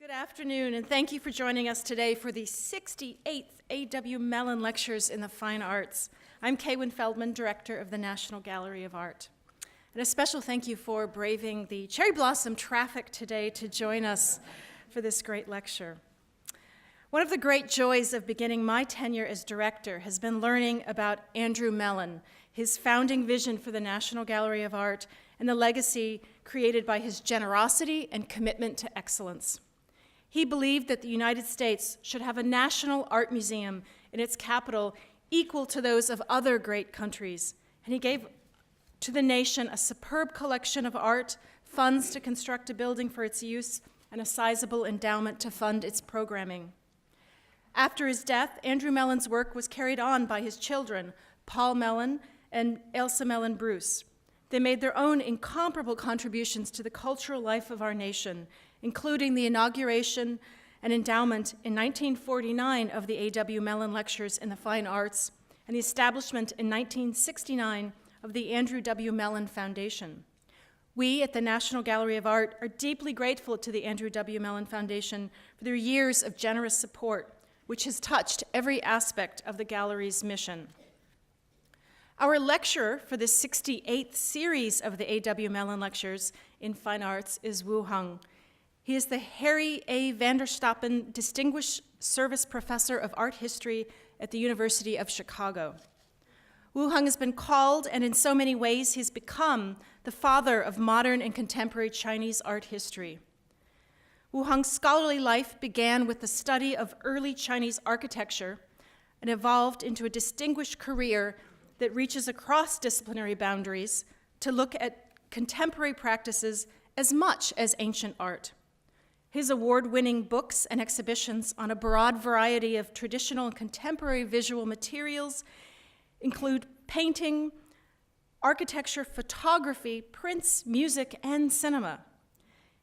Good afternoon, and thank you for joining us today for the 68th A.W. Mellon Lectures in the Fine Arts. I'm Kaywin Feldman, Director of the National Gallery of Art. And a special thank you for braving the cherry blossom traffic today to join us for this great lecture. One of the great joys of beginning my tenure as director has been learning about Andrew Mellon, his founding vision for the National Gallery of Art, and the legacy created by his generosity and commitment to excellence. He believed that the United States should have a national art museum in its capital equal to those of other great countries, and he gave to the nation a superb collection of art, funds to construct a building for its use, and a sizable endowment to fund its programming. After his death, Andrew Mellon's work was carried on by his children, Paul Mellon and Elsa Mellon Bruce. They made their own incomparable contributions to the cultural life of our nation, including the inauguration and endowment in 1949 of the A.W. Mellon Lectures in the Fine Arts and the establishment in 1969 of the Andrew W. Mellon Foundation. We at the National Gallery of Art are deeply grateful to the Andrew W. Mellon Foundation for their years of generous support, which has touched every aspect of the gallery's mission. Our lecturer for the 68th series of the A.W. Mellon Lectures in Fine Arts is Wu Hung. He is the Harry A. van der Stappen Distinguished Service Professor of Art History at the University of Chicago. Wu Hung has been called, and in so many ways he's become, the father of modern and contemporary Chinese art history. Wu Hung's scholarly life began with the study of early Chinese architecture and evolved into a distinguished career that reaches across disciplinary boundaries to look at contemporary practices as much as ancient art. His award-winning books and exhibitions on a broad variety of traditional and contemporary visual materials include painting, architecture, photography, prints, music, and cinema.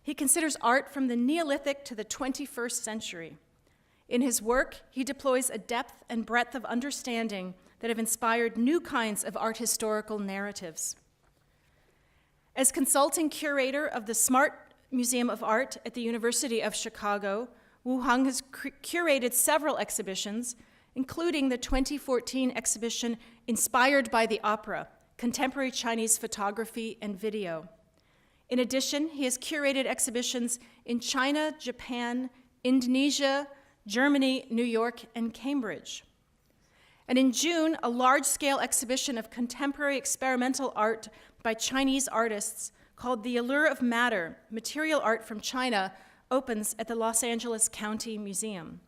He considers art from the Neolithic to the 21st century. In his work, he deploys a depth and breadth of understanding that have inspired new kinds of art historical narratives. As consulting curator of the Smart Museum of Art at the University of Chicago, Wu Hung has curated several exhibitions, including the 2014 exhibition inspired by the opera, Contemporary Chinese Photography and Video. In addition, he has curated exhibitions in China, Japan, Indonesia, Germany, New York, and Cambridge. And in June, a large-scale exhibition of contemporary experimental art by Chinese artists called The Allure of Matter, Material Art from China, opens at the Los Angeles County Museum.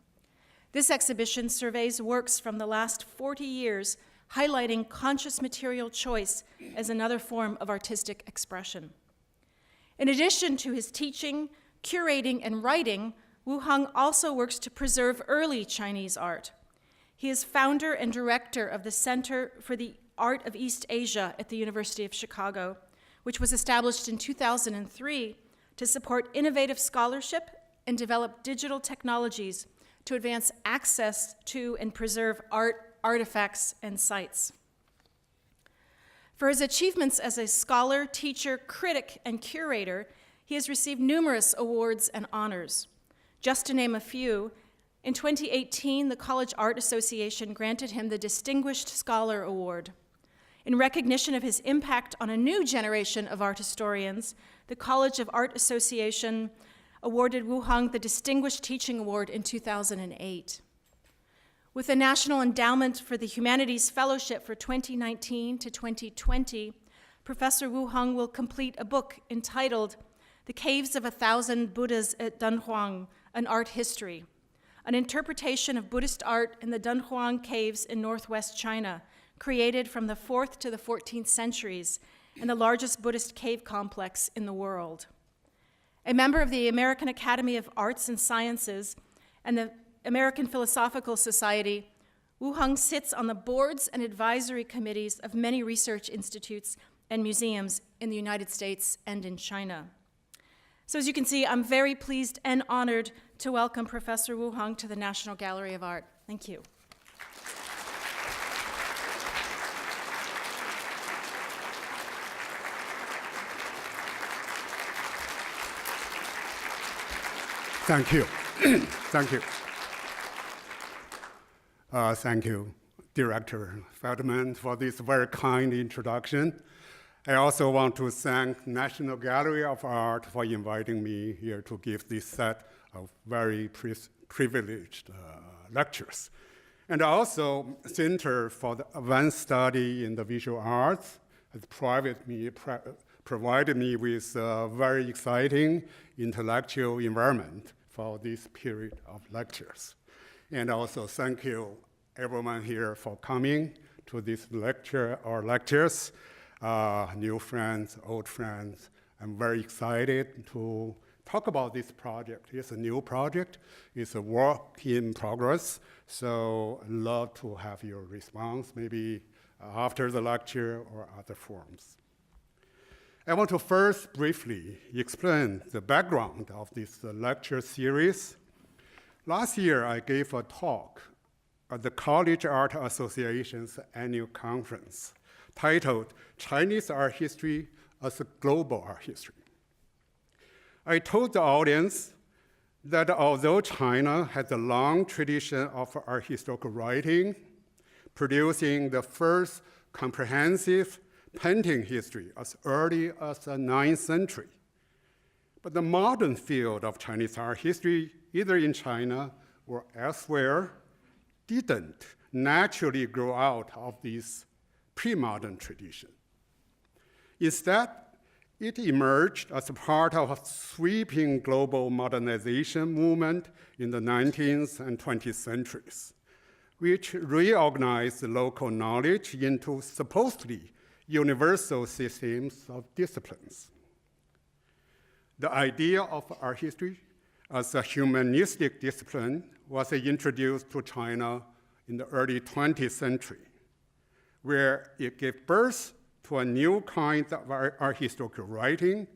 This exhibition surveys works from the last 40 years, highlighting conscious material choice as another form of artistic expression. In addition to his teaching, curating, and writing, Wu Hung also works to preserve early Chinese art. He is founder and director of the Center for the Art of East Asia at the University of Chicago, which was established in 2003 to support innovative scholarship and develop digital technologies to advance access to and preserve art, artifacts, and sites. For his achievements as a scholar, teacher, critic, and curator, he has received numerous awards and honors. Just to name a few, in 2018, the College Art Association granted him the Distinguished Scholar Award. In recognition of his impact on a new generation of art historians, the College of Art Association awarded Wu Hung the Distinguished Teaching Award in 2008. With the National Endowment for the Humanities Fellowship for 2019 to 2020, Professor Wu Hung will complete a book entitled The Caves of 1,000 Buddhas at Dunhuang, An Art History, an interpretation of Buddhist art in the Dunhuang Caves in northwest China, created from the 4th to the 14th centuries and the largest Buddhist cave complex in the world. A member of the American Academy of Arts and Sciences and the American Philosophical Society, Wu Hung sits on the boards and advisory committees of many research institutes and museums in the United States and in China. So as you can see, I'm very pleased and honored to welcome Professor Wu Hung to the National Gallery of Art. Thank you. Thank you. Thank you. Thank you, Director Feldman, for this very kind introduction. I also want to thank National Gallery of Art for inviting me here to give this set of very privileged lectures. And also, Center for the Advanced Study in the Visual Arts has provided me with a very exciting intellectual environment for this period of lectures. And also thank you everyone here for coming to this lecture or lectures, new friends, old friends. I'm very excited to talk about this project. It's a new project. It's a work in progress. So I'd love to have your response, maybe after the lecture or other forums. I want to first briefly explain the background of this lecture series. Last year, I gave a talk at the College Art Association's annual conference titled Chinese Art History as a Global Art History. I told the audience that although China has a long tradition of art historical writing, producing the first comprehensive painting history as early as the 9th century, but the modern field of Chinese art history, either in China or elsewhere, didn't naturally grow out of this pre-modern tradition. Instead, it emerged as a part of a sweeping global modernization movement in the 19th and 20th centuries, which reorganized local knowledge into supposedly universal systems of disciplines. The idea of art history as a humanistic discipline was introduced to China in the early 20th century, where it gave birth to a new kind of art historical writing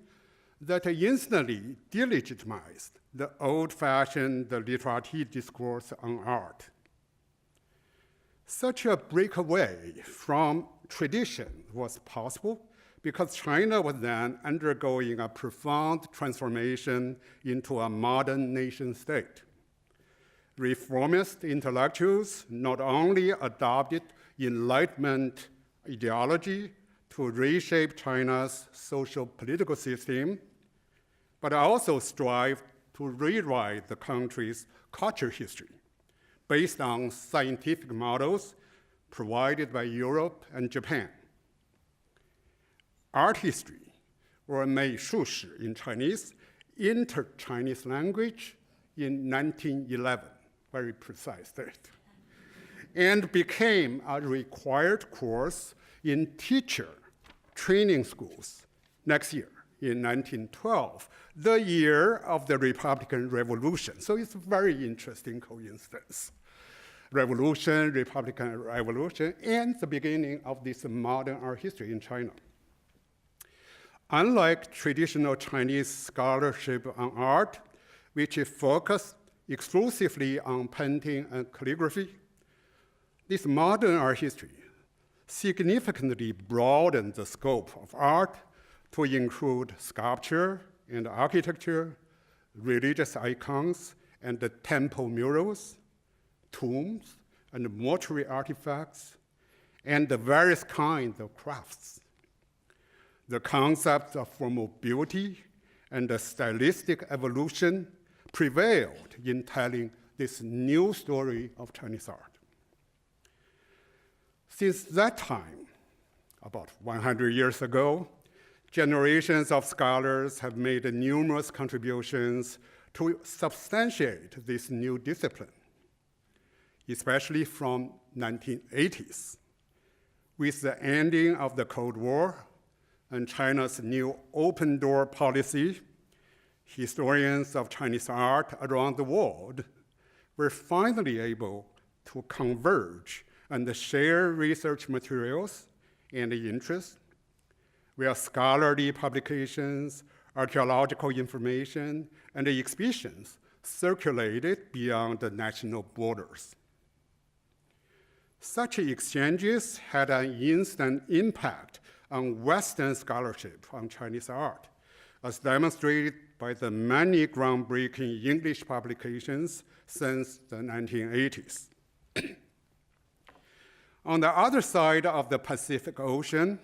that instantly delegitimized the old-fashioned literati discourse on art. Such a breakaway from tradition was possible because China was then undergoing a profound transformation into a modern nation state. Reformist intellectuals not only adopted Enlightenment ideology to reshape China's social political system, but also strived to rewrite the country's culture history based on scientific models provided by Europe and Japan. Art history, or 美术史 in Chinese, entered Chinese language in 1911, very precise date, and became a required course in teacher training schools next year, in 1912, the year of the Republican Revolution. So it's a very interesting coincidence. Revolution, Republican Revolution, and the beginning of this modern art history in China. Unlike traditional Chinese scholarship on art, which focused exclusively on painting and calligraphy, this modern art history significantly broadened the scope of art to include sculpture and architecture, religious icons and the temple murals, tombs and mortuary artifacts, and the various kinds of crafts. The concept of formal beauty and the stylistic evolution prevailed in telling this new story of Chinese art. Since that time, about 100 years ago, generations of scholars have made numerous contributions to substantiate this new discipline, especially from 1980s. With the ending of the Cold War and China's new open door policy, historians of Chinese art around the world were finally able to converge and share research materials and interests, where scholarly publications, archaeological information, and exhibitions circulated beyond the national borders. Such exchanges had an instant impact on Western scholarship on Chinese art, as demonstrated by the many groundbreaking English publications since the 1980s. On the other side of the Pacific Ocean,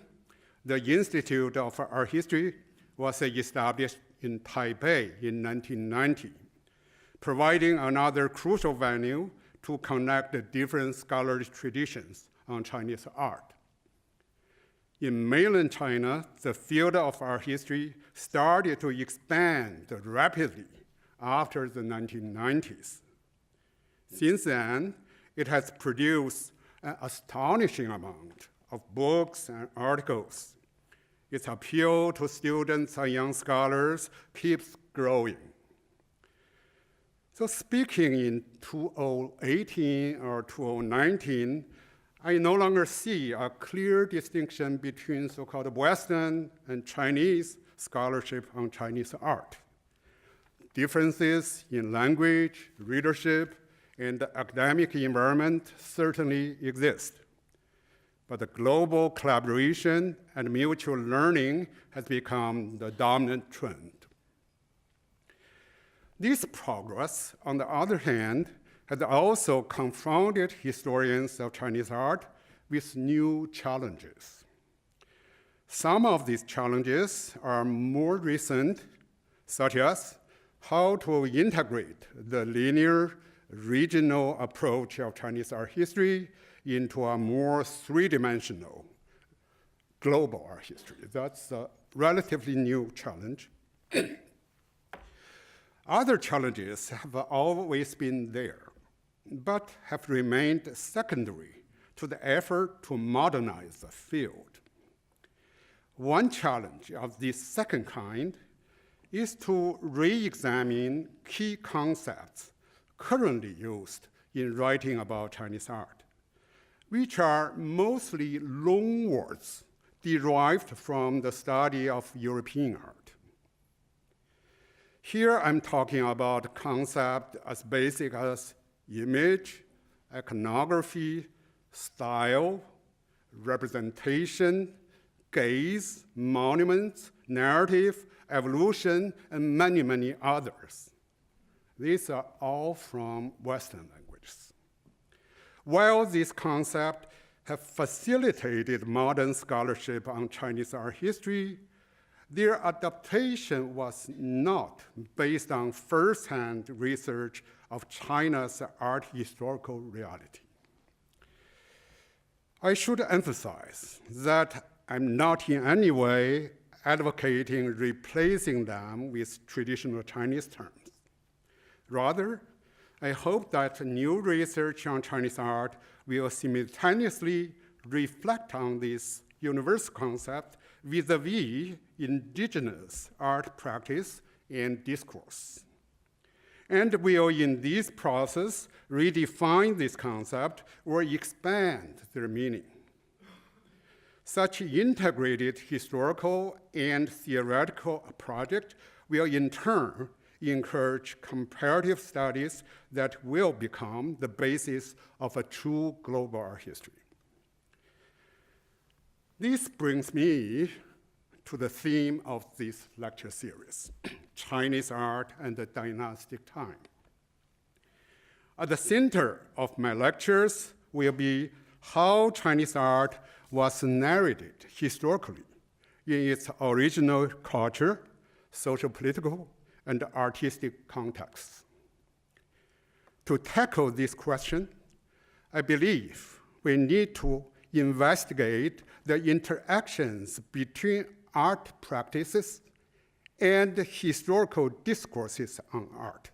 the Institute of Art History was established in Taipei in 1990, providing another crucial venue to connect the different scholarly traditions on Chinese art. In mainland China, the field of art history started to expand rapidly after the 1990s. Since then, it has produced an astonishing amount of books and articles. Its appeal to students and young scholars keeps growing. So speaking in 2018 or 2019, I no longer see a clear distinction between so-called Western and Chinese scholarship on Chinese art. Differences in language, readership, and the academic environment certainly exist. But the global collaboration and mutual learning has become the dominant trend. This progress, on the other hand, has also confronted historians of Chinese art with new challenges. Some of these challenges are more recent, such as how to integrate the linear regional approach of Chinese art history into a more three-dimensional global art history. That's a relatively new challenge. Other challenges have always been there, but have remained secondary to the effort to modernize the field. One challenge of this second kind is to re-examine key concepts currently used in writing about Chinese art, which are mostly loanwords derived from the study of European art. Here I'm talking about concepts as basic as image, iconography, style, representation, gaze, monuments, narrative, evolution, and many, many others. These are all from Western languages. While these concepts have facilitated modern scholarship on Chinese art history, their adaptation was not based on first-hand research of China's art historical reality. I should emphasize that I'm not in any way advocating replacing them with traditional Chinese terms. Rather, I hope that new research on Chinese art will simultaneously reflect on this universal concept vis-a-vis indigenous art practice and discourse. And will, in this process, redefine this concept or expand their meaning. Such integrated historical and theoretical project will in turn encourage comparative studies that will become the basis of a true global art history. This brings me to the theme of this lecture series, Chinese art and the dynastic time. At the center of my lectures will be how Chinese art was narrated historically in its original culture, social-political, and artistic contexts. To tackle this question, I believe we need to investigate the interactions between art practices and historical discourses on art.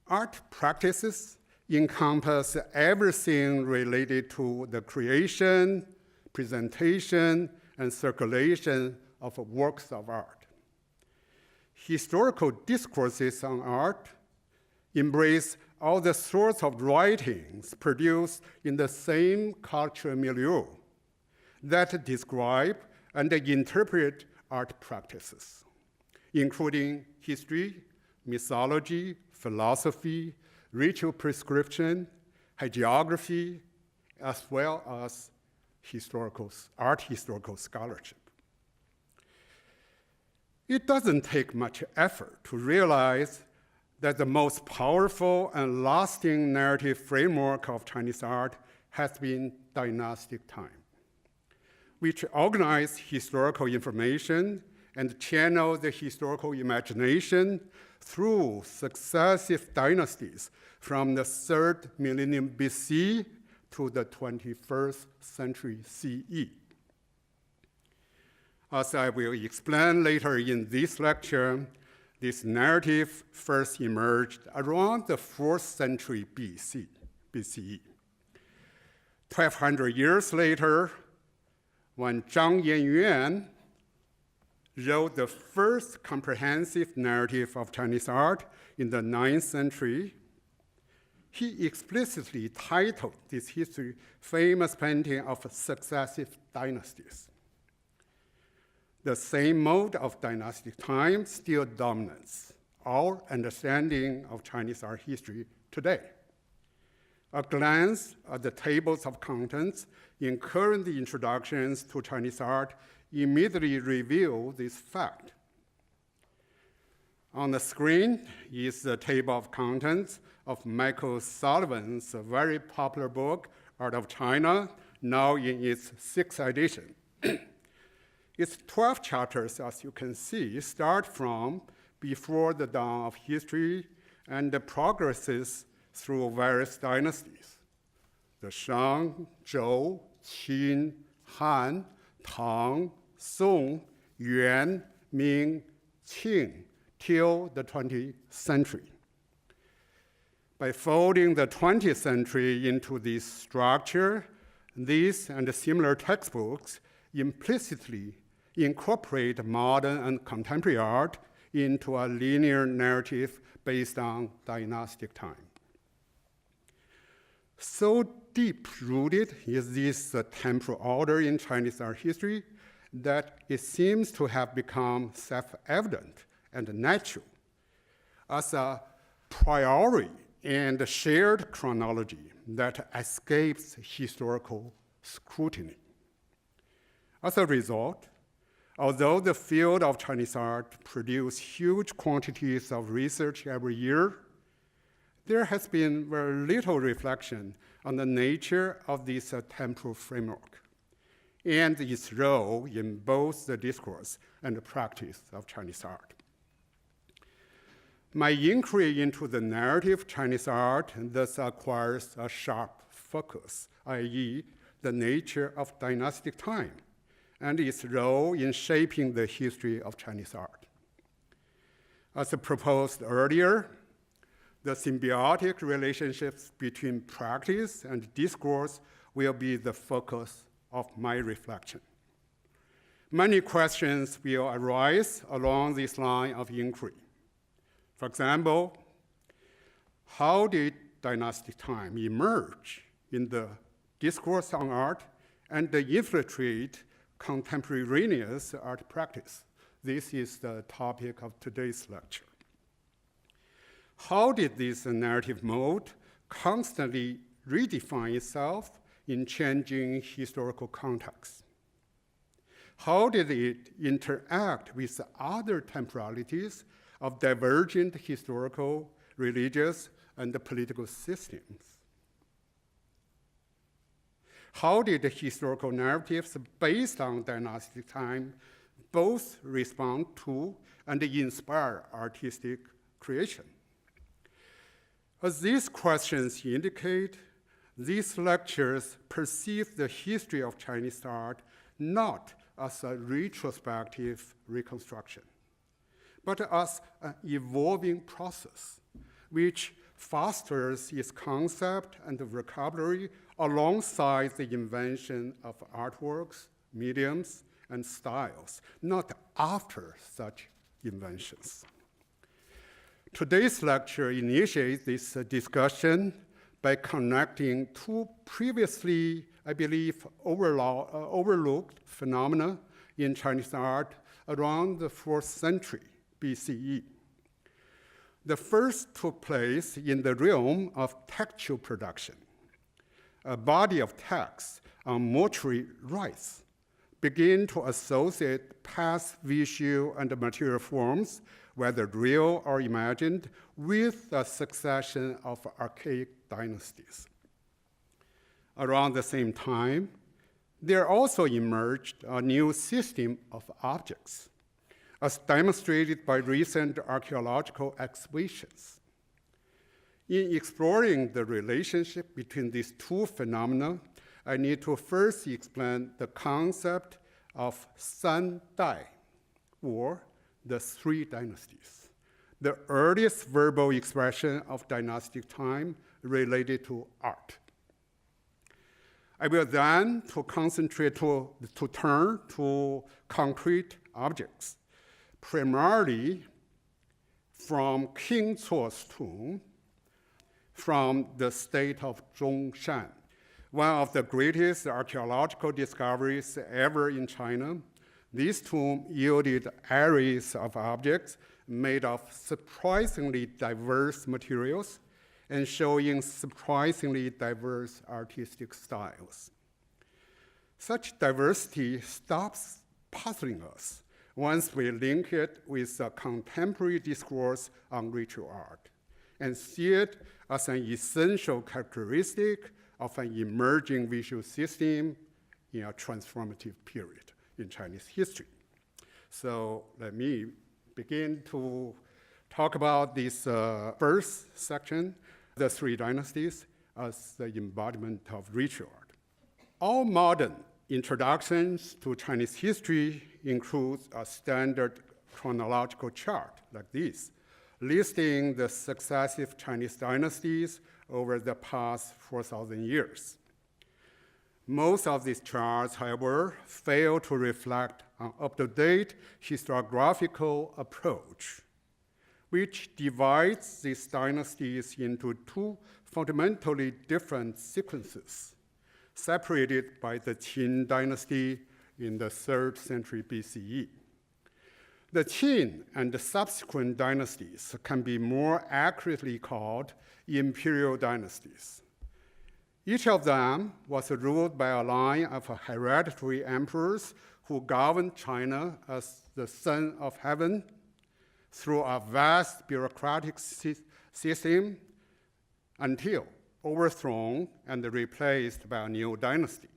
Art practices encompass everything related to the creation, presentation, and circulation of works of art. Historical discourses on art embrace all the sorts of writings produced in the same cultural milieu that describe and interpret art practices, including history, mythology, philosophy, ritual prescription, hagiography, as well as art historical scholarship. It doesn't take much effort to realize that the most powerful and lasting narrative framework of Chinese art has been dynastic time, which organizes historical information and channels the historical imagination through successive dynasties from the 3rd millennium BC to the 21st century CE. As I will explain later in this lecture, this narrative first emerged around the 4th century BCE. 1,200 years later, when Zhang Yangyuan wrote the first comprehensive narrative of Chinese art in the 9th century, he explicitly titled this history famous painting of successive dynasties. The same mode of dynastic time still dominates our understanding of Chinese art history today. A glance at the tables of contents in current introductions to Chinese art immediately reveal this fact. On the screen is the table of contents of Michael Sullivan's very popular book, Art of China, now in its 6th edition. Its 12 chapters, as you can see, start from before the dawn of history and progresses through various dynasties: the Shang, Zhou, Qin, Han, Tang, Song, Yuan, Ming, Qing, till the 20th century. By folding the 20th century into this structure, these and similar textbooks implicitly incorporate modern and contemporary art into a linear narrative based on dynastic time. So deep-rooted is this temporal order in Chinese art history that it seems to have become self-evident and natural as a priori and shared chronology that escapes historical scrutiny. As a result, although the field of Chinese art produces huge quantities of research every year, there has been very little reflection on the nature of this temporal framework and its role in both the discourse and the practice of Chinese art. My inquiry into the narrative of Chinese art thus acquires a sharp focus, i.e., the nature of dynastic time and its role in shaping the history of Chinese art. As proposed earlier, the symbiotic relationships between practice and discourse will be the focus of my reflection. Many questions will arise along this line of inquiry. For example, how did dynastic time emerge in the discourse on art and infiltrate contemporaneous art practice? This is the topic of today's lecture. How did this narrative mode constantly redefine itself in changing historical contexts? How did it interact with other temporalities of divergent historical, religious, and political systems? How did the historical narratives based on dynastic time both respond to and inspire artistic creation? As these questions indicate, these lectures perceive the history of Chinese art not as a retrospective reconstruction, but as an evolving process which fosters its concept and vocabulary alongside the invention of artworks, mediums, and styles, not after such inventions. Today's lecture initiates this discussion by connecting two previously, I believe, overlooked phenomena in Chinese art around the 4th century BCE. The first took place in the realm of textual production, a body of text on mortuary rites begin to associate past visual and material forms, whether real or imagined, with a succession of archaic dynasties. Around the same time, there also emerged a new system of objects, as demonstrated by recent archaeological excavations. In exploring the relationship between these two phenomena, I need to first explain the concept of San Dai, or the three dynasties, the earliest verbal expression of dynastic time related to art. I will then concentrate to turn to concrete objects, primarily from King Cuo's tomb from the state of Zhongshan, one of the greatest archaeological discoveries ever in China. This tomb yielded arrays of objects made of surprisingly diverse materials and showing surprisingly diverse artistic styles. Such diversity stops puzzling us once we link it with a contemporary discourse on ritual art and see it as an essential characteristic of an emerging visual system in a transformative period in Chinese history. So let me begin to talk about this first section, the three dynasties, as the embodiment of ritual art. All modern introductions to Chinese history include a standard chronological chart like this, listing the successive Chinese dynasties over the past 4,000 years. Most of these charts, however, fail to reflect an up-to-date historiographical approach, which divides these dynasties into two fundamentally different sequences, separated by the Qin dynasty in the 3rd century BCE. The Qin and the subsequent dynasties can be more accurately called imperial dynasties. Each of them was ruled by a line of hereditary emperors who governed China as the Son of Heaven through a vast bureaucratic system until overthrown and replaced by a new dynasty.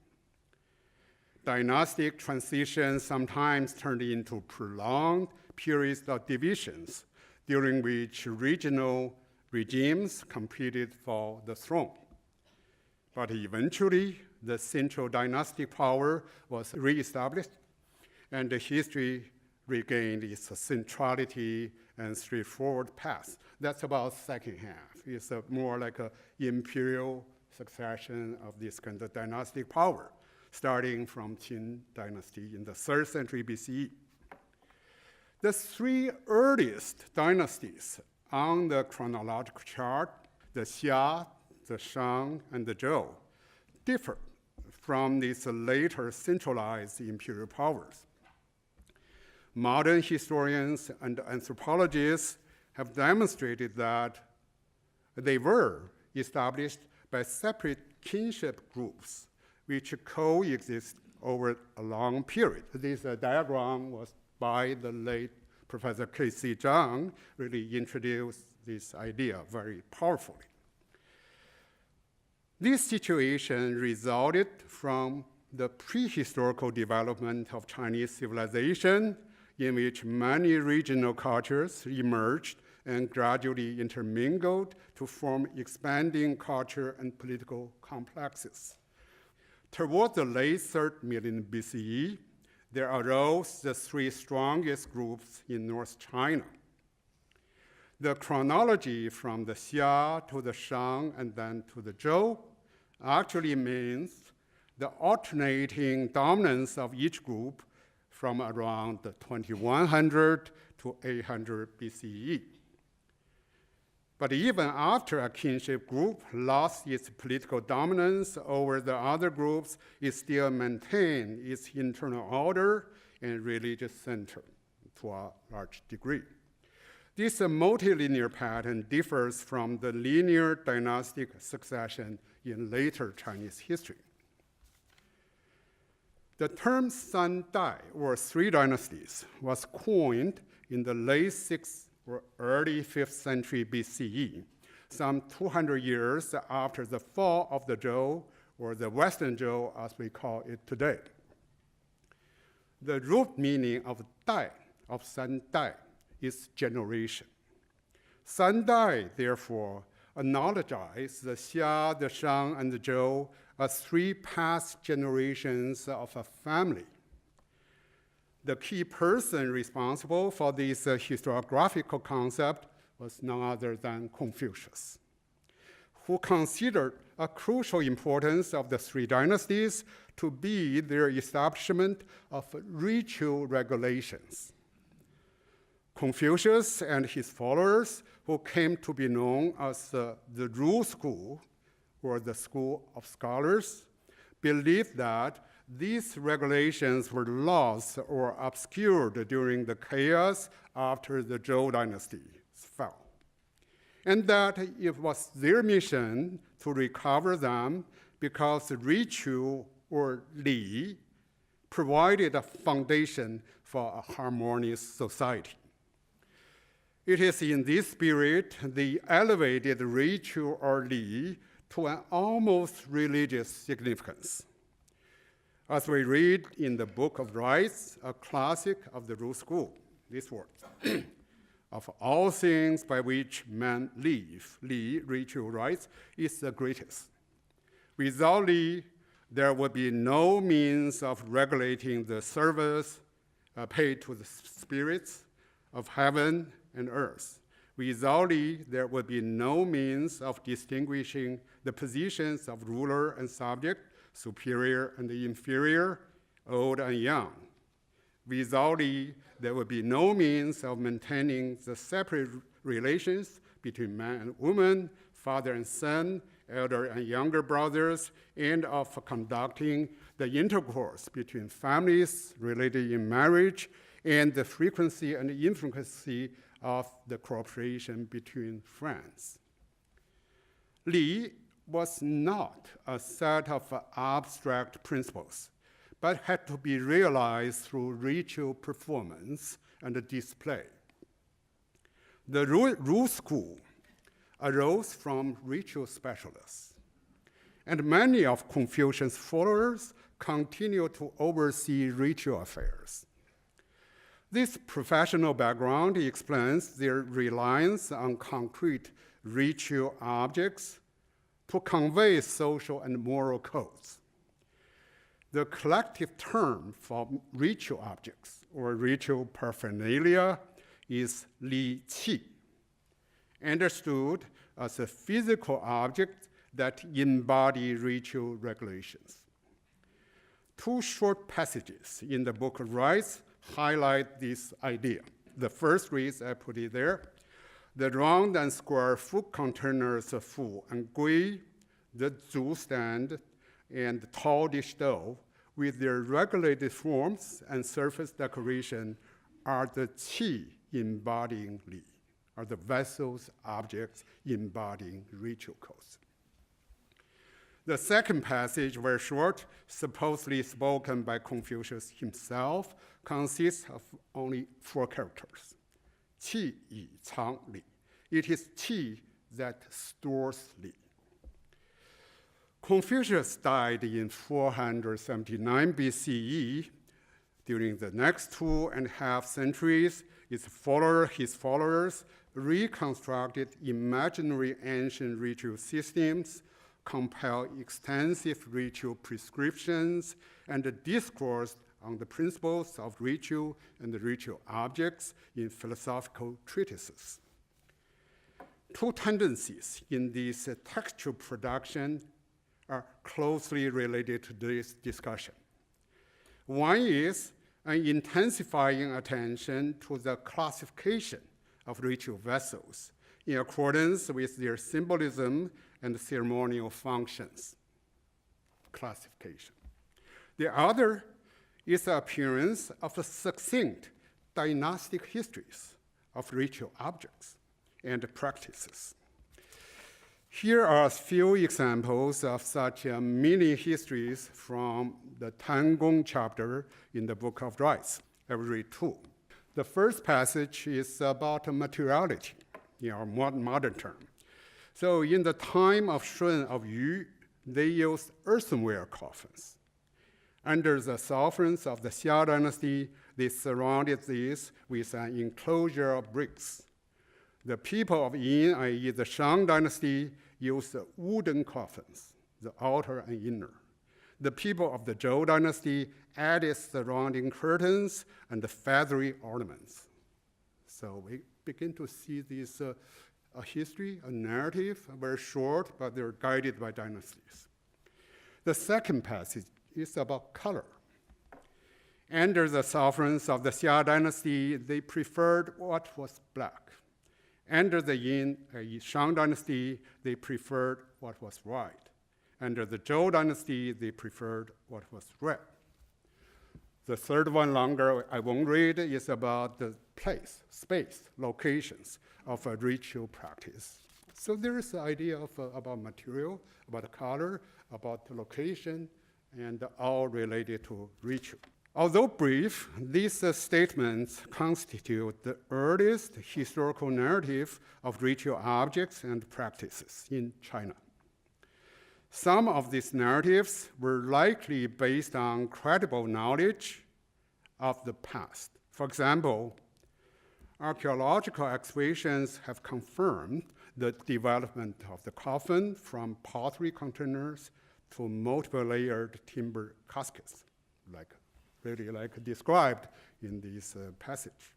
Dynastic transitions sometimes turned into prolonged periods of divisions, during which regional regimes competed for the throne. But eventually, the central dynastic power was reestablished, and the history regained its centrality and straightforward path. That's about second half. It's more like an imperial succession of this kind of dynastic power, starting from Qin dynasty in the 3rd century BCE. The three earliest dynasties on the chronological chart, the Xia, the Shang, and the Zhou, differ from these later centralized imperial powers. Modern historians and anthropologists have demonstrated that they were established by separate kinship groups which coexist over a long period. This diagram was by the late Professor K.C. Zhang, really introduced this idea very powerfully. This situation resulted from the prehistorical development of Chinese civilization, in which many regional cultures emerged and gradually intermingled to form expanding culture and political complexes. Toward the late 3rd millennium BCE, there arose the three strongest groups in North China. The chronology from the Xia to the Shang and then to the Zhou actually means the alternating dominance of each group from around 2100 to 800 BCE. But even after a kinship group lost its political dominance over the other groups, it still maintained its internal order and religious center to a large degree. This multilinear pattern differs from the linear dynastic succession in later Chinese history. The term San Dai, or three dynasties, was coined in the late 6th or early 5th century BCE, some 200 years after the fall of the Zhou, or the Western Zhou as we call it today. The root meaning of Dai, of San Dai, is generation. San Dai, therefore, analogizes the Xia, the Shang, and the Zhou as three past generations of a family. The key person responsible for this historiographical concept was none other than Confucius, who considered a crucial importance of the three dynasties to be their establishment of ritual regulations. Confucius and his followers, who came to be known as the Ru School, or the School of Scholars, believed that these regulations were lost or obscured during the chaos after the Zhou dynasty fell, and that it was their mission to recover them because ritual, or li, provided a foundation for a harmonious society. It is in this spirit they elevated ritual, or li, to an almost religious significance. As we read in the Book of Rites, a classic of the Ru School, these words, of all things by which men live, li, ritual rites, is the greatest. Without li, there would be no means of regulating the service paid to the spirits of heaven and earth. Without li, there would be no means of distinguishing the positions of ruler and subject, superior and inferior, old and young. Without li, there would be no means of maintaining the separate relations between man and woman, father and son, elder and younger brothers, and of conducting the intercourse between families related in marriage, and the frequency and infrequency of the cooperation between friends. Li was not a set of abstract principles, but had to be realized through ritual performance and display. The Ru School arose from ritual specialists, and many of Confucius' followers continue to oversee ritual affairs. This professional background explains their reliance on concrete ritual objects to convey social and moral codes. The collective term for ritual objects, or ritual paraphernalia, is li qi, understood as a physical object that embody ritual regulations. Two short passages in the Book of Rites highlight this idea. The first reads, I put it there, the round and square food containers of fu and gui, the zu stand, and tall dish stove, with their regulated forms and surface decoration, are the qi embodying li, are the vessels, objects embodying ritual codes. The second passage, very short, supposedly spoken by Confucius himself, consists of only 4 characters. Qi yi cang li. It is qi that stores li. Confucius died in 479 BCE. During the next 2.5 centuries, his followers reconstructed imaginary ancient ritual systems, compiled extensive ritual prescriptions, and discoursed on the principles of ritual and the ritual objects in philosophical treatises. 2 tendencies in this textual production are closely related to this discussion. One is an intensifying attention to the classification of ritual vessels in accordance with their symbolism and ceremonial functions. Classification. The other is the appearance of succinct dynastic histories of ritual objects and practices. Here are a few examples of such mini histories from the Tangong chapter in the Book of Rites. I will read two. The first passage is about materiality in our modern term. So in the time of Shun of Yu, they used earthenware coffins. Under the sovereigns of the Xia dynasty, they surrounded these with an enclosure of bricks. The people of Yin, i.e. the Shang dynasty, used wooden coffins, the outer and inner. The people of the Zhou dynasty added surrounding curtains and feathery ornaments. So we begin to see this a history, a narrative, very short, but they're guided by dynasties. The second passage is about color. Under the sovereigns of the Xia dynasty, they preferred what was black. Under the Yin, Shang dynasty, they preferred what was white. Under the Zhou dynasty, they preferred what was red. The third one, longer, I won't read, is about the place, space, locations of a ritual practice. So there is the idea of about material, about color, about the location, and all related to ritual. Although brief, these statements constitute the earliest historical narrative of ritual objects and practices in China. Some of these narratives were likely based on credible knowledge of the past. For example, archaeological excavations have confirmed the development of the coffin from pottery containers to multiple layered timber caskets, really like described in this passage.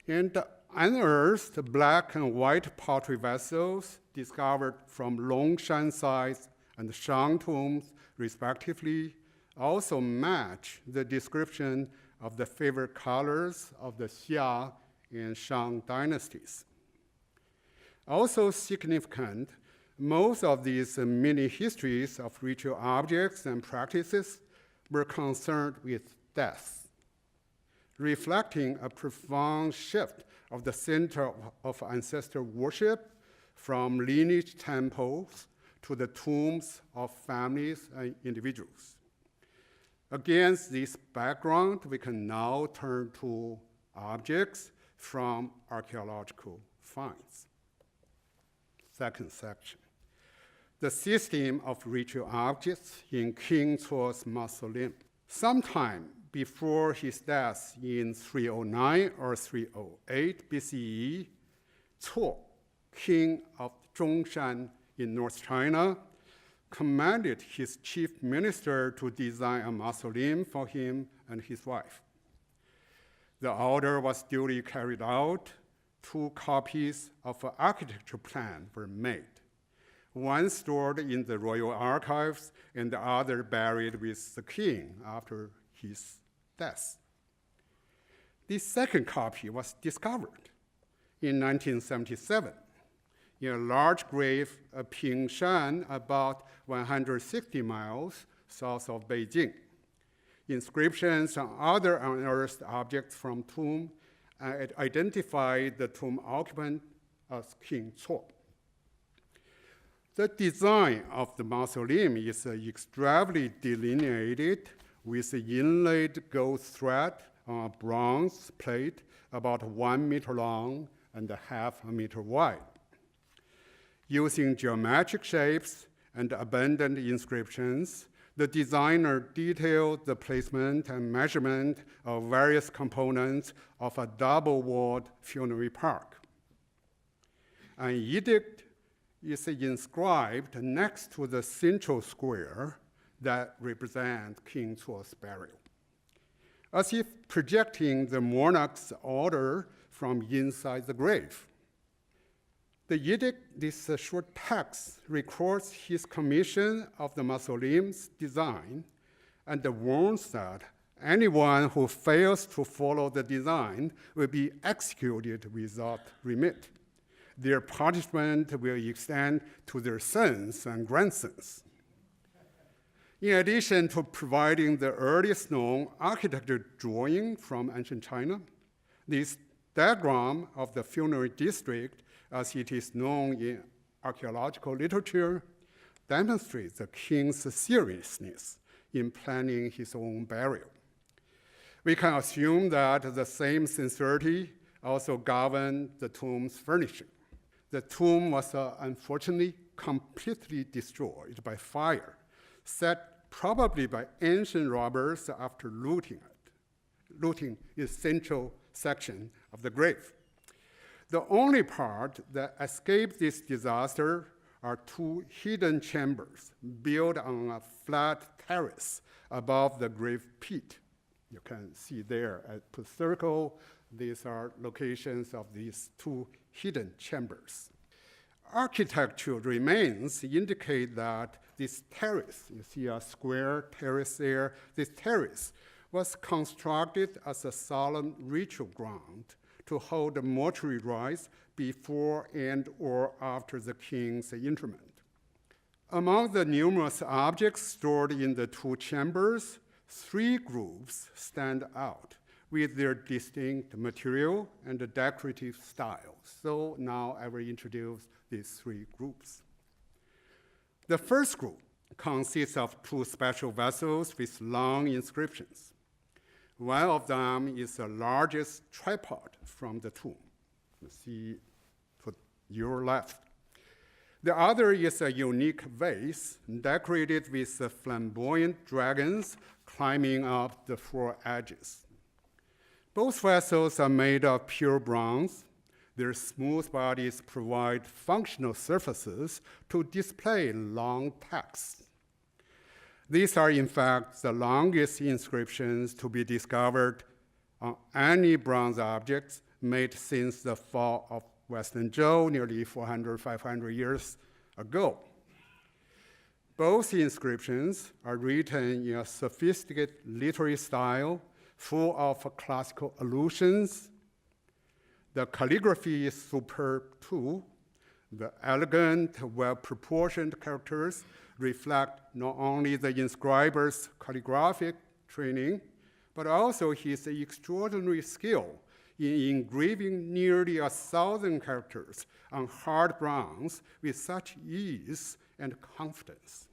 And unearthed black and white pottery vessels discovered from Longshan sites and Shang tombs, respectively, also match the description of the favorite colors of the Xia and Shang dynasties. Also significant, most of these mini histories of ritual objects and practices were concerned with death, reflecting a profound shift of the center of ancestor worship from lineage temples to the tombs of families and individuals. Against this background, we can now turn to objects from archaeological finds. Second section. The system of ritual objects in King Cuo's mausoleum. Sometime before his death in 309 or 308 BCE, Cuo, king of Zhongshan in North China, commanded his chief minister to design a mausoleum for him and his wife. The order was duly carried out. 2 copies of an architecture plan were made, one stored in the royal archives and the other buried with the king after his death. The second copy was discovered in 1977 in a large grave at Pingshan, about 160 miles south of Beijing. Inscriptions and other unearthed objects from tomb identified the tomb occupant as King Cuo. The design of the mausoleum is extravagantly delineated with inlaid gold thread on a bronze plate about 1 meter long and ½ meter wide. Using geometric shapes and abundant inscriptions, the designer detailed the placement and measurement of various components of a double-walled funerary park. An edict is inscribed next to the central square that represents King Cuo's burial, as if projecting the monarch's order from inside the grave. The edict, this short text, records his commission of the mausoleum's design and warns that anyone who fails to follow the design will be executed without remit. Their punishment will extend to their sons and grandsons. In addition to providing the earliest known architecture drawing from ancient China, this diagram of the funerary district, as it is known in archaeological literature demonstrates the king's seriousness in planning his own burial. We can assume that the same sincerity also governed the tomb's furnishing. The tomb was unfortunately completely destroyed by fire, set probably by ancient robbers after looting its central section of the grave. The only part that escaped this disaster are two hidden chambers built on a flat terrace above the grave pit. You can see there, I put circle. These are locations of these two hidden chambers. Architectural remains indicate that this terrace, you see a square terrace there, this terrace was constructed as a solemn ritual ground to hold the mortuary rites before and or after the king's interment. Among the numerous objects stored in the two chambers, 3 groups stand out with their distinct material and decorative style. So now I will introduce these 3 groups. The first group consists of 2 special vessels with long inscriptions. One of them is the largest tripod from the tomb. You see to your left. The other is a unique vase decorated with flamboyant dragons climbing up the 4 edges. Both vessels are made of pure bronze. Their smooth bodies provide functional surfaces to display long texts. These are, in fact, the longest inscriptions to be discovered on any bronze objects made since the fall of Western Zhou nearly 400, 500 years ago. Both inscriptions are written in a sophisticated literary style full of classical allusions. The calligraphy is superb too. The elegant, well-proportioned characters reflect not only the inscriber's calligraphic training, but also his extraordinary skill in engraving nearly 1,000 characters on hard bronze with such ease and confidence.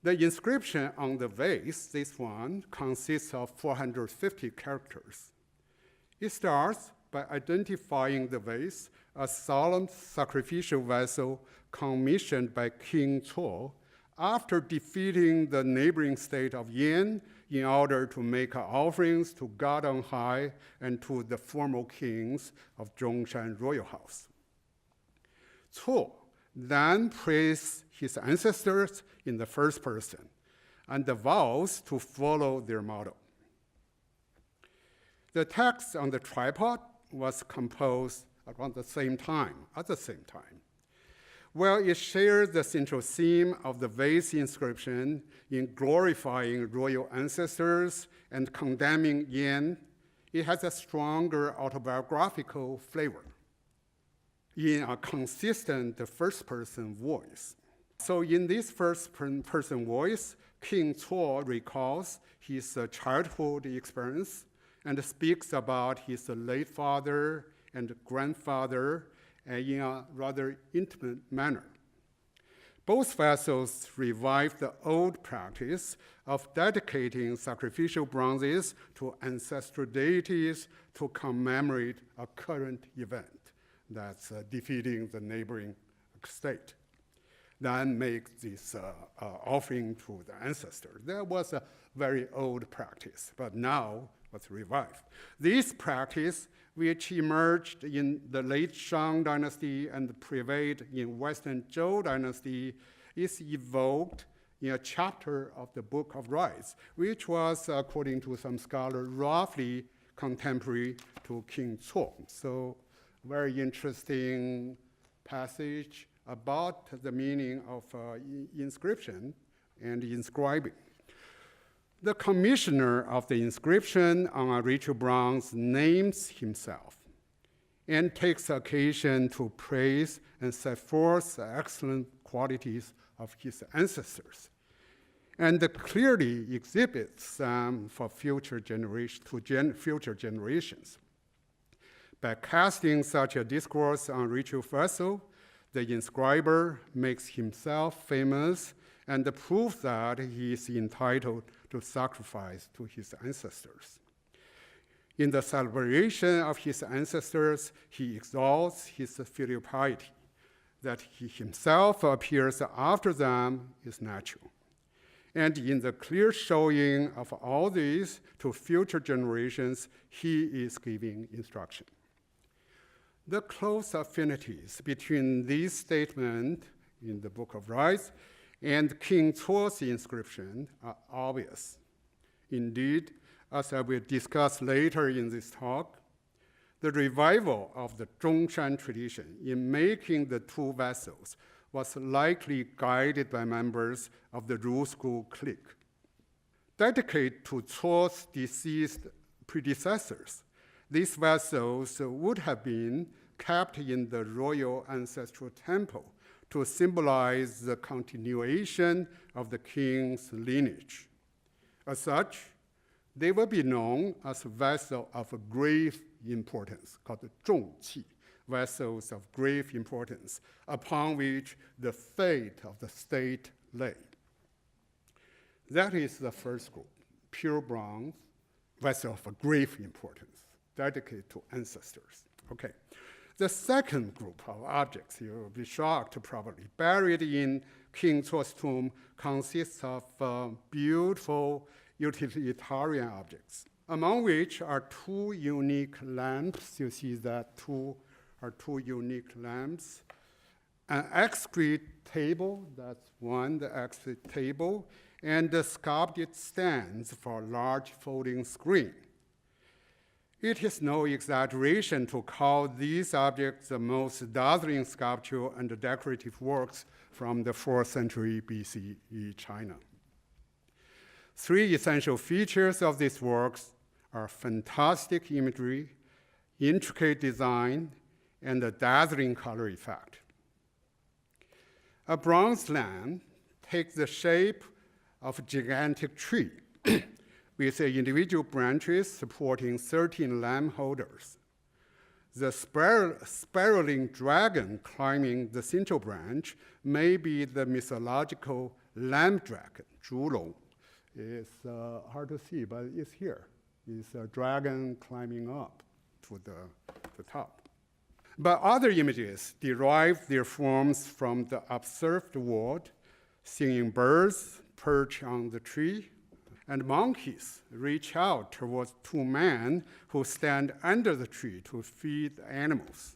The inscription on the vase, this one, consists of 450 characters. It starts by identifying the vase as a solemn sacrificial vessel commissioned by King Cuo after defeating the neighboring state of Yan in order to make offerings to God on high and to the former kings of Zhongshan royal house. Cuo then praised his ancestors in the first person and vows to follow their model. The text on the tripod was composed around the same time, at the same time. While it shares the central theme of the vase inscription in glorifying royal ancestors and condemning Yan, it has a stronger autobiographical flavor in a consistent first-person voice. So in this first-person voice, King Cuo recalls his childhood experience and speaks about his late father and grandfather in a rather intimate manner. Both vessels revive the old practice of dedicating sacrificial bronzes to ancestral deities to commemorate a current event that's defeating the neighboring state. Then make this offering to the ancestors. That was a very old practice, but now was revived. This practice, which emerged in the late Shang dynasty and prevailed in Western Zhou dynasty, is evoked in a chapter of the Book of Rites, which was, according to some scholars, roughly contemporary to King Cuo. So, very interesting passage about the meaning of inscription and inscribing. The commissioner of the inscription on a ritual bronze names himself and takes occasion to praise and set forth the excellent qualities of his ancestors, and clearly exhibits them for future generations. By casting such a discourse on ritual vessel, the inscriber makes himself famous and proves that he is entitled to sacrifice to his ancestors. In the celebration of his ancestors, he exalts his filial piety. That he himself appears after them is natural. And in the clear showing of all this to future generations, he is giving instruction. The close affinities between this statement in the Book of Rites and King Cuo's inscription are obvious. Indeed, as I will discuss later in this talk, the revival of the Zhongshan tradition in making the two vessels was likely guided by members of the Ru school clique. Dedicated to Cuo's deceased predecessors, these vessels would have been kept in the royal ancestral temple to symbolize the continuation of the king's lineage. As such, they will be known as vessels of grave importance, called 重器, vessels of grave importance, upon which the fate of the state lay. That is the first group, pure bronze, vessel of grave importance, dedicated to ancestors. Okay. The second group of objects, you will be shocked probably, buried in King Cuo's tomb consists of beautiful utilitarian objects, among which are two unique lamps. You see that two unique lamps. An exquisite table, that's one, the exquisite table, and the sculpted stands for a large folding screen. It is no exaggeration to call these objects the most dazzling sculptural and decorative works from the 4th century BCE China. Three essential features of these works are fantastic imagery, intricate design, and a dazzling color effect. A bronze lamp takes the shape of a gigantic tree with individual branches supporting 13 lamp holders. The spiraling dragon climbing the central branch may be the mythological lamp dragon, Zhulong. It's hard to see, but it's here. It's a dragon climbing up to the top. But other images derive their forms from the observed world, singing birds perch on the tree, and monkeys reach out towards two men who stand under the tree to feed the animals.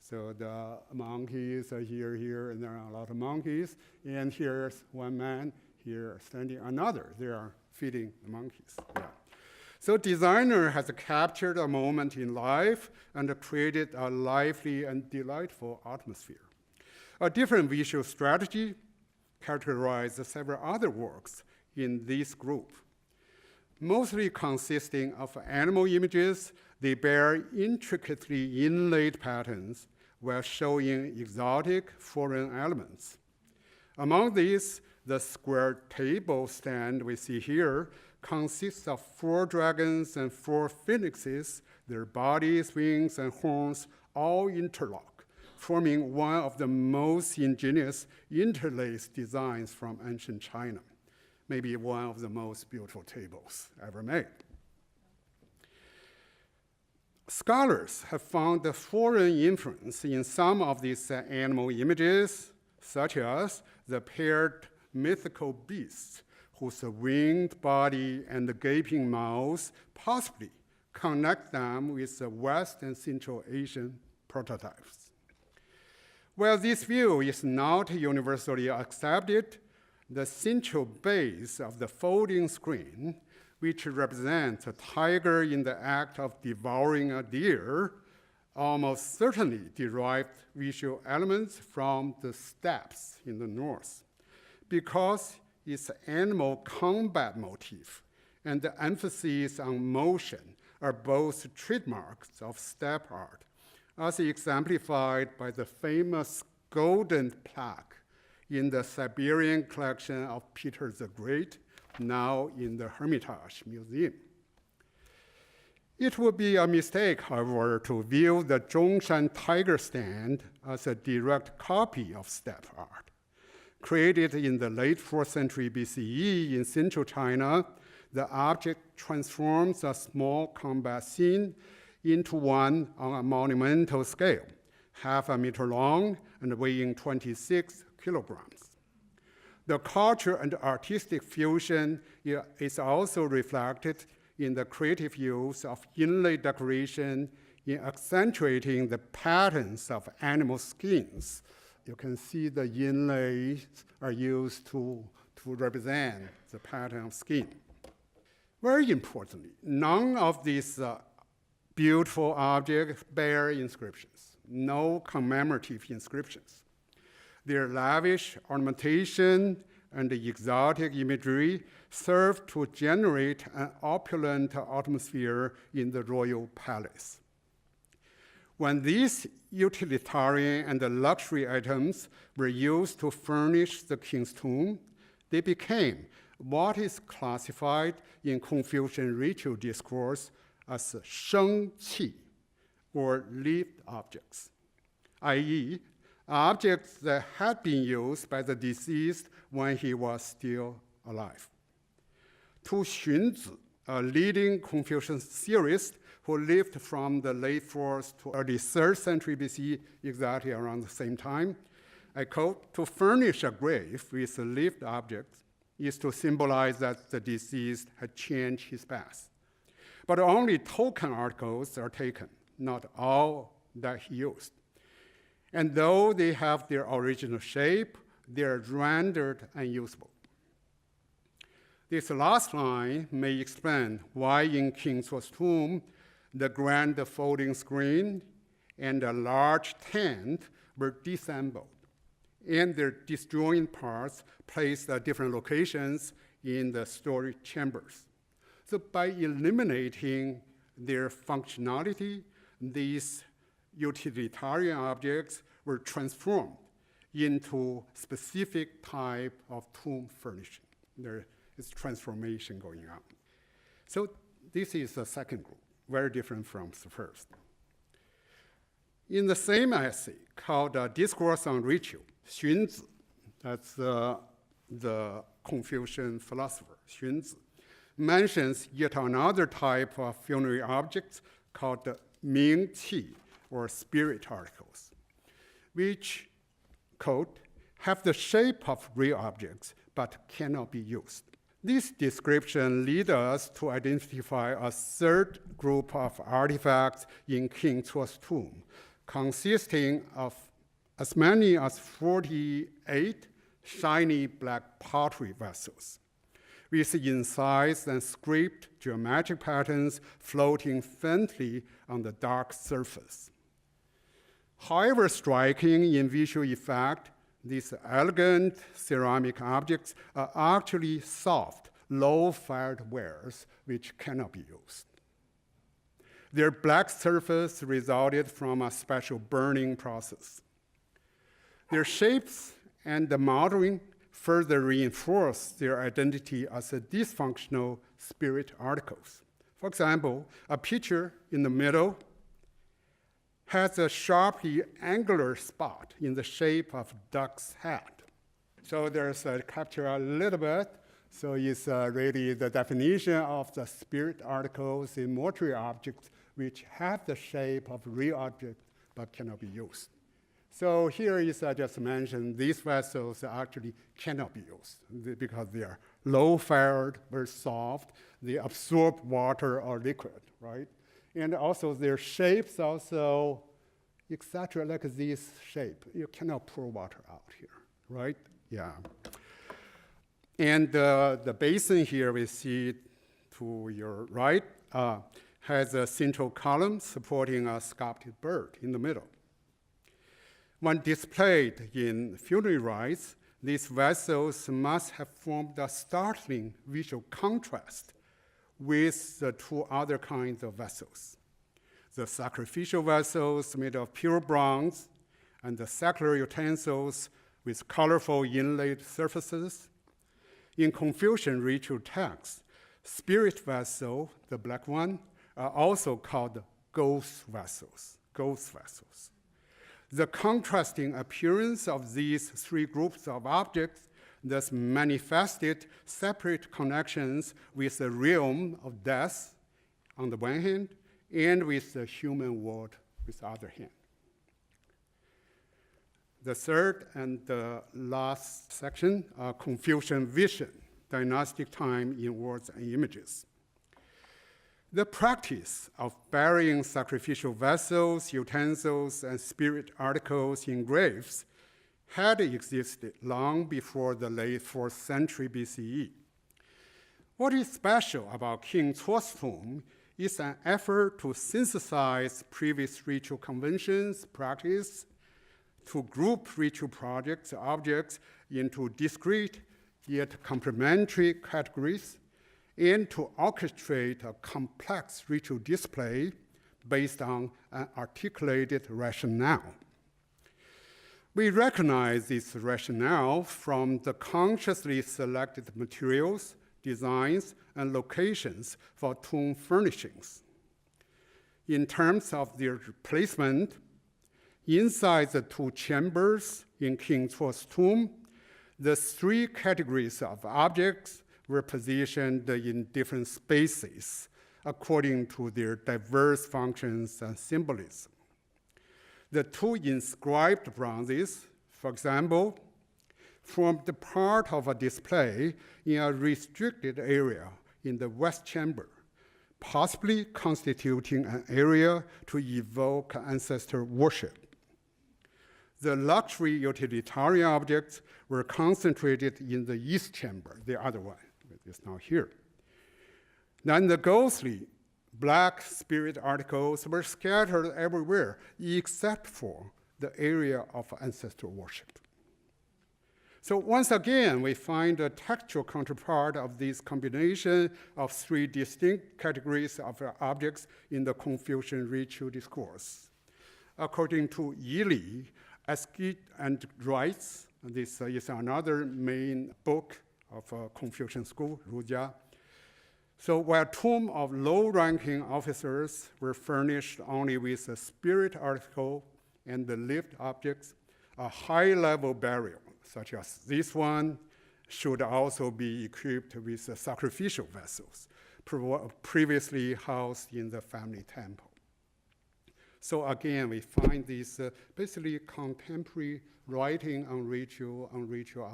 So the monkeys are here, and there are a lot of monkeys, and here's one man here standing another. They are feeding the monkeys. Yeah. So designer has captured a moment in life and created a lively and delightful atmosphere. A different visual strategy characterized several other works in this group. Mostly consisting of animal images, they bear intricately inlaid patterns while showing exotic foreign elements. Among these, the square table stand we see here consists of 4 dragons and 4 phoenixes, their bodies, wings, and horns all interlock, forming one of the most ingenious interlaced designs from ancient China. Maybe one of the most beautiful tables ever made. Scholars have found a foreign influence in some of these animal images, such as the paired mythical beasts whose winged body and the gaping mouths possibly connect them with the West and Central Asian prototypes. While this view is not universally accepted, the central base of the folding screen, which represents a tiger in the act of devouring a deer, almost certainly derived visual elements from the steppes in the north, because its animal combat motif and the emphasis on motion are both trademarks of steppe art, as exemplified by the famous golden plaque in the Siberian collection of Peter the Great, now in the Hermitage Museum. It would be a mistake, however, to view the Zhongshan tiger stand as a direct copy of steppe art. Created in the late 4th century BCE in central China, the object transforms a small combat scene into one on a monumental scale, half a meter long and weighing 26 kilograms. The culture and artistic fusion is also reflected in the creative use of inlay decoration in accentuating the patterns of animal skins. You can see the inlays are used to represent the pattern of skin. Very importantly, none of these beautiful objects bear inscriptions, no commemorative inscriptions. Their lavish ornamentation and exotic imagery serve to generate an opulent atmosphere in the royal palace. When these utilitarian and luxury items were used to furnish the king's tomb, they became what is classified in Confucian ritual discourse as sheng qi, or lived objects, i.e., objects that had been used by the deceased when he was still alive. Tu Xunzi, a leading Confucian theorist who lived from the late 4th to early 3rd century BC, exactly around the same time, I quote, "To furnish a grave with lived objects is to symbolize that the deceased had changed his past. But only token articles are taken, not all that he used. And though they have their original shape, they are rendered unusable." This last line may explain why in King Suo's tomb, the grand folding screen and a large tent were disassembled, and their disjoint parts placed at different locations in the storage chambers. So by eliminating their functionality, these utilitarian objects were transformed into specific type of tomb furnishing. There is transformation going on. So this is the second group, very different from the first. In the same essay called Discourse on Ritual, Xunzi, that's the Confucian philosopher, Xunzi, mentions yet another type of funerary objects called the ming qi, or spirit articles, which, quote, "have the shape of real objects but cannot be used." This description leads us to identify a third group of artifacts in King Suo's tomb, consisting of as many as 48 shiny black pottery vessels, with incised and scraped geometric patterns floating faintly on the dark surface. However striking in visual effect, these elegant ceramic objects are actually soft, low-fired wares which cannot be used. Their black surface resulted from a special burning process. Their shapes and the modeling further reinforce their identity as a dysfunctional spirit articles. For example, a picture in the middle has a sharply angular spot in the shape of duck's head. So there's a capture a little bit. So it's really the definition of the spirit articles in mortuary objects which have the shape of real objects but cannot be used. So here is, I just mentioned, these vessels actually cannot be used because they are low-fired, very soft. They absorb water or liquid, right? And also their shapes also, etc., like this shape. You cannot pour water out here, right? Yeah. And the basin here we see to your right has a central column supporting a sculpted bird in the middle. When displayed in funerary rites, these vessels must have formed a startling visual contrast with the two other kinds of vessels: the sacrificial vessels made of pure bronze and the secular utensils with colorful inlaid surfaces. In Confucian ritual texts, spirit vessel, the black one, are also called ghost vessels. The contrasting appearance of these three groups of objects thus manifested separate connections with the realm of death on the one hand, and with the human world with the other hand. The third and the last section are Confucian vision, dynastic time in words and images. The practice of burying sacrificial vessels, utensils, and spirit articles in graves had existed long before the late 4th century BCE. What is special about King Cuo's tomb is an effort to synthesize previous ritual conventions, practice, to group ritual objects into discrete yet complementary categories, and to orchestrate a complex ritual display based on an articulated rationale. We recognize this rationale from the consciously selected materials, designs, and locations for tomb furnishings. In terms of their placement, inside the two chambers in King Cuo's tomb, the three categories of objects were positioned in different spaces according to their diverse functions and symbolism. The two inscribed bronzes, for example, formed part of a display in a restricted area in the west chamber, possibly constituting an area to evoke ancestor worship. The luxury utilitarian objects were concentrated in the east chamber, the other one, is now here. Then the ghostly black spirit articles were scattered everywhere except for the area of ancestor worship. So once again, we find a textual counterpart of this combination of three distinct categories of objects in the Confucian ritual discourse. According to Yi Li, Ascete and Rites, this is another main book of Confucian school, Rujia. So while tomb of low-ranking officers were furnished only with a spirit article and the lived objects, a high-level burial, such as this one, should also be equipped with sacrificial vessels, previously housed in the family temple. So again, we find this basically contemporary writing on ritual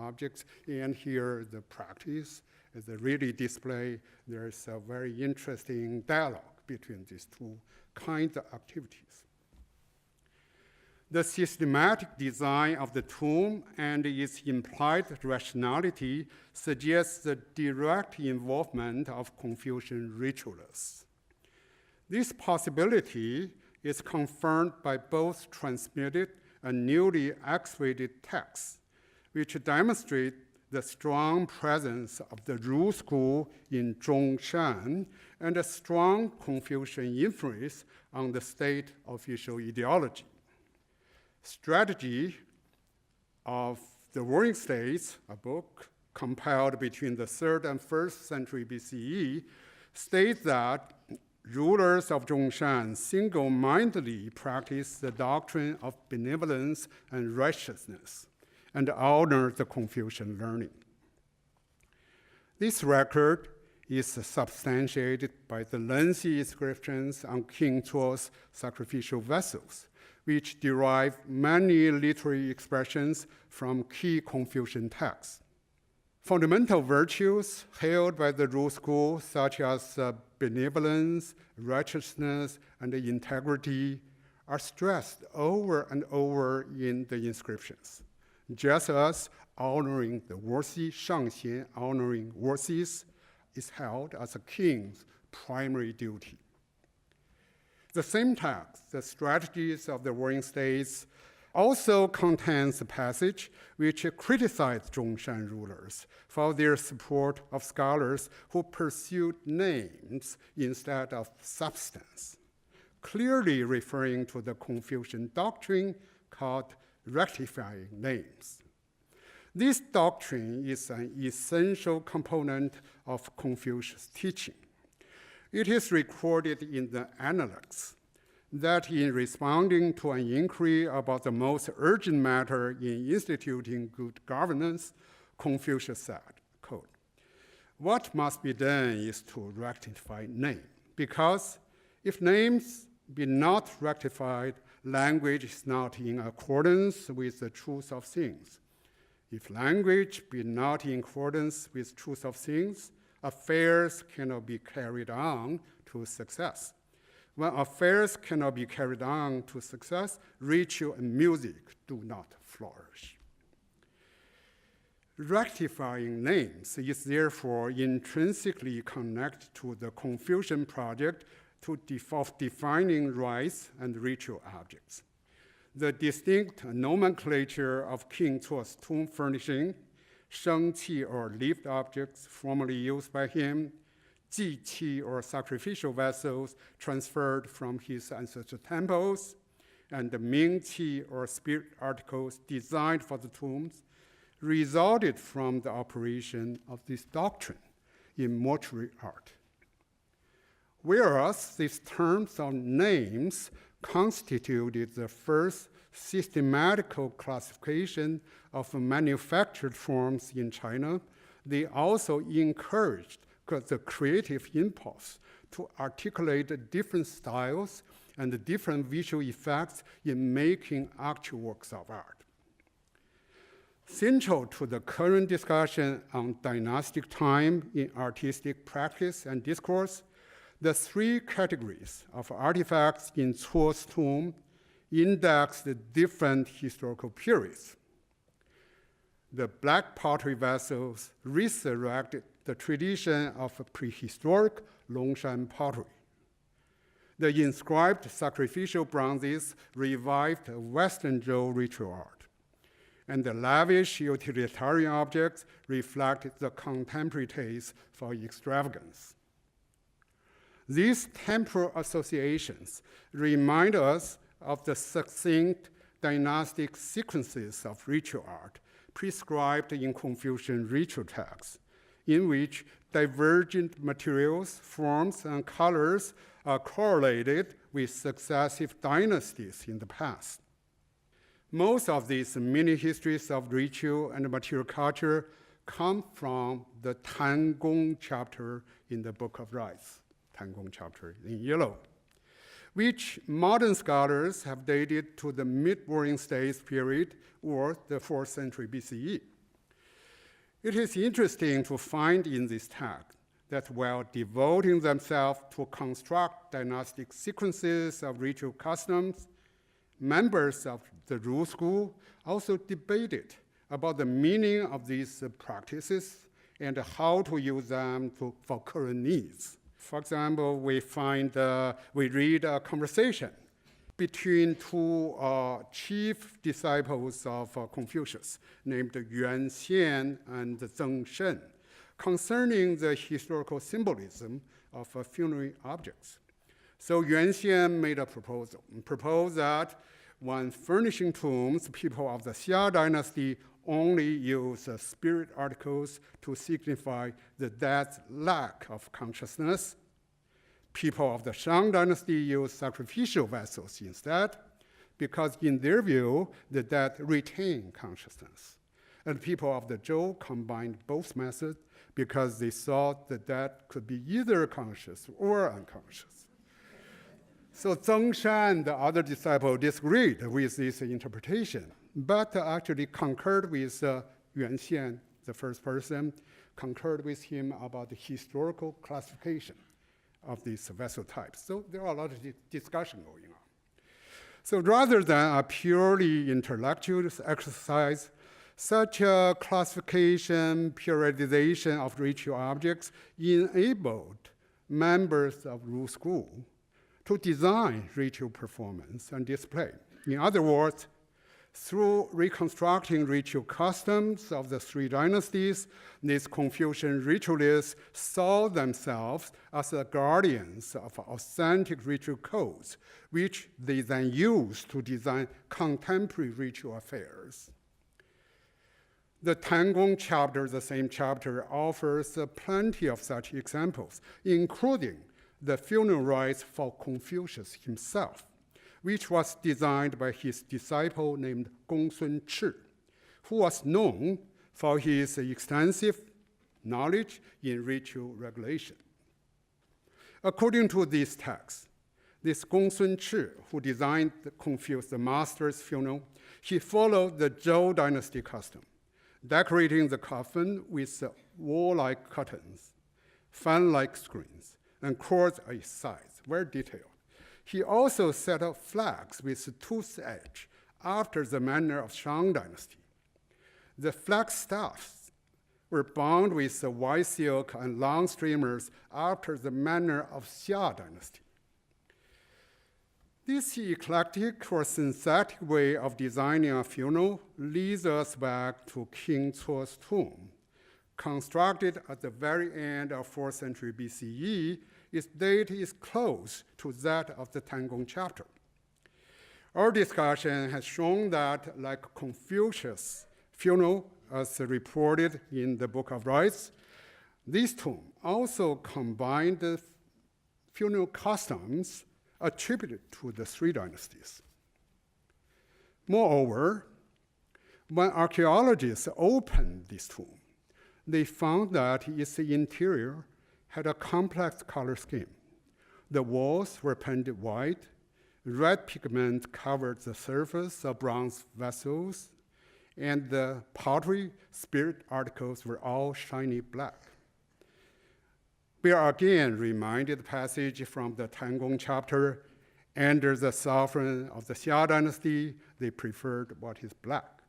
objects, and here the practice is really display. There's a very interesting dialogue between these two kinds of activities. The systematic design of the tomb and its implied rationality suggests the direct involvement of Confucian ritualists. This possibility is confirmed by both transmitted and newly excavated texts, which demonstrate the strong presence of the Ru school in Zhongshan and a strong Confucian influence on the state official ideology. Strategy of the Warring States, a book compiled between the 3rd and 1st century BCE, states that rulers of Zhongshan single-mindedly practiced the doctrine of benevolence and righteousness and honored the Confucian learning. This record is substantiated by the lengthy inscriptions on King Cuo's sacrificial vessels, which derive many literary expressions from key Confucian texts. Fundamental virtues held by the Ru school, such as benevolence, righteousness, and integrity, are stressed over and over in the inscriptions, just as honoring the worthy, shangxian, honoring worthies, is held as a king's primary duty. The same text, The Strategies of the Warring States, also contains a passage which criticized Zhongshan rulers for their support of scholars who pursued names instead of substance, clearly referring to the Confucian doctrine called rectifying names. This doctrine is an essential component of Confucius' teaching. It is recorded in the Analects that in responding to an inquiry about the most urgent matter in instituting good governance, Confucius said, quote, "What must be done is to rectify name, because if names be not rectified, language is not in accordance with the truth of things. If language be not in accordance with truth of things, affairs cannot be carried on to success. When affairs cannot be carried on to success, ritual and music do not flourish." Rectifying names is therefore intrinsically connected to the Confucian project of defining rites and ritual objects. The distinct nomenclature of King Cuo's tomb furnishing, shengqi or lived objects formerly used by him, jiqi or sacrificial vessels transferred from his ancestral temples, and the mingqi or spirit articles designed for the tombs, resulted from the operation of this doctrine in mortuary art. Whereas these terms of names constituted the first systematical classification of manufactured forms in China, they also encouraged the creative impulse to articulate different styles and different visual effects in making actual works of art. Central to the current discussion on dynastic time in artistic practice and discourse, the three categories of artifacts in Cuo's tomb index the different historical periods. The black pottery vessels resurrected the tradition of prehistoric Longshan pottery. The inscribed sacrificial bronzes revived Western Zhou ritual art, and the lavish utilitarian objects reflected the contemporary taste for extravagance. These temporal associations remind us of the succinct dynastic sequences of ritual art prescribed in Confucian ritual texts, in which divergent materials, forms, and colors are correlated with successive dynasties in the past. Most of these mini-histories of ritual and material culture come from the Tan Gong chapter in the Book of Rites, Tan Gong chapter in yellow, which modern scholars have dated to the mid-Warring States period or the 4th century BCE. It is interesting to find in this text that while devoting themselves to construct dynastic sequences of ritual customs, members of the Ru school also debated about the meaning of these practices and how to use them for current needs. For example, we read a conversation between two chief disciples of Confucius, named Yuan Xian and Zeng Shen, concerning the historical symbolism of funerary objects. So Yuan Xian made a proposed that when furnishing tombs, people of the Xia dynasty only use spirit articles to signify the dead's lack of consciousness. People of the Shang dynasty use sacrificial vessels instead, because in their view, the dead retain consciousness. And people of the Zhou combined both methods because they thought the dead could be either conscious or unconscious. So Zeng Shan, the other disciple, disagreed with this interpretation, but actually concurred with Yuan Xian, the first person, concurred with him about the historical classification of these vessel types. So there are a lot of discussion going on. So rather than a purely intellectual exercise, such a classification, periodization of ritual objects enabled members of Ru school to design ritual performance and display. In other words, through reconstructing ritual customs of the three dynasties, these Confucian ritualists saw themselves as the guardians of authentic ritual codes, which they then used to design contemporary ritual affairs. The Tan Gong chapter, the same chapter, offers plenty of such examples, including the funeral rites for Confucius himself, which was designed by his disciple named Gongsun Chi, who was known for his extensive knowledge in ritual regulation. According to this text, this Gongsun Chi, who designed Confucius the master's funeral, he followed the Zhou dynasty custom, decorating the coffin with wall-like curtains, fan-like screens, and cords at its sides, very detailed. He also set up flags with tooth edge after the manner of Shang dynasty. The flag staffs were bound with white silk and long streamers after the manner of Xia dynasty. This eclectic or synthetic way of designing a funeral leads us back to King Cuo's tomb. Constructed at the very end of 4th century BCE, its date is close to that of the Tangong chapter. Our discussion has shown that, like Confucius' funeral, as reported in the Book of Rites, this tomb also combined the funeral customs attributed to the three dynasties. Moreover, when archaeologists opened this tomb, they found that its interior had a complex color scheme. The walls were painted white, red pigment covered the surface of bronze vessels, and the pottery spirit articles were all shiny black. We are again reminded the passage from the Tangong chapter. Under the sovereign of the Xia dynasty, they preferred what is black.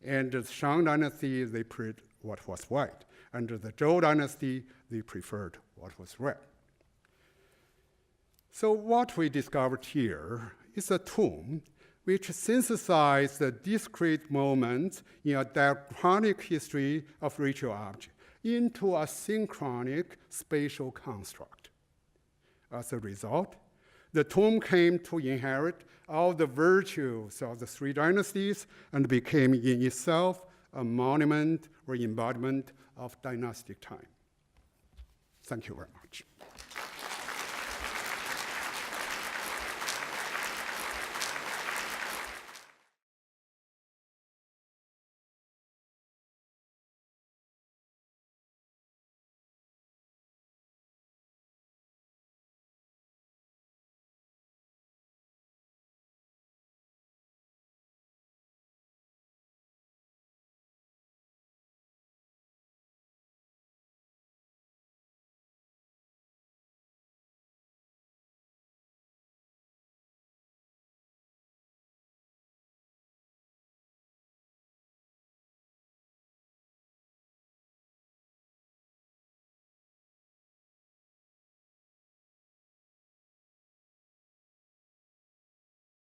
Under the Shang dynasty, they preferred what was white. Under the Zhou dynasty, they preferred what was red. So what we discovered here is a tomb which synthesized the discrete moments in a diachronic history of ritual objects into a synchronic spatial construct. As a result, the tomb came to inherit all the virtues of the three dynasties and became in itself a monument or embodiment of dynastic time. Thank you very much.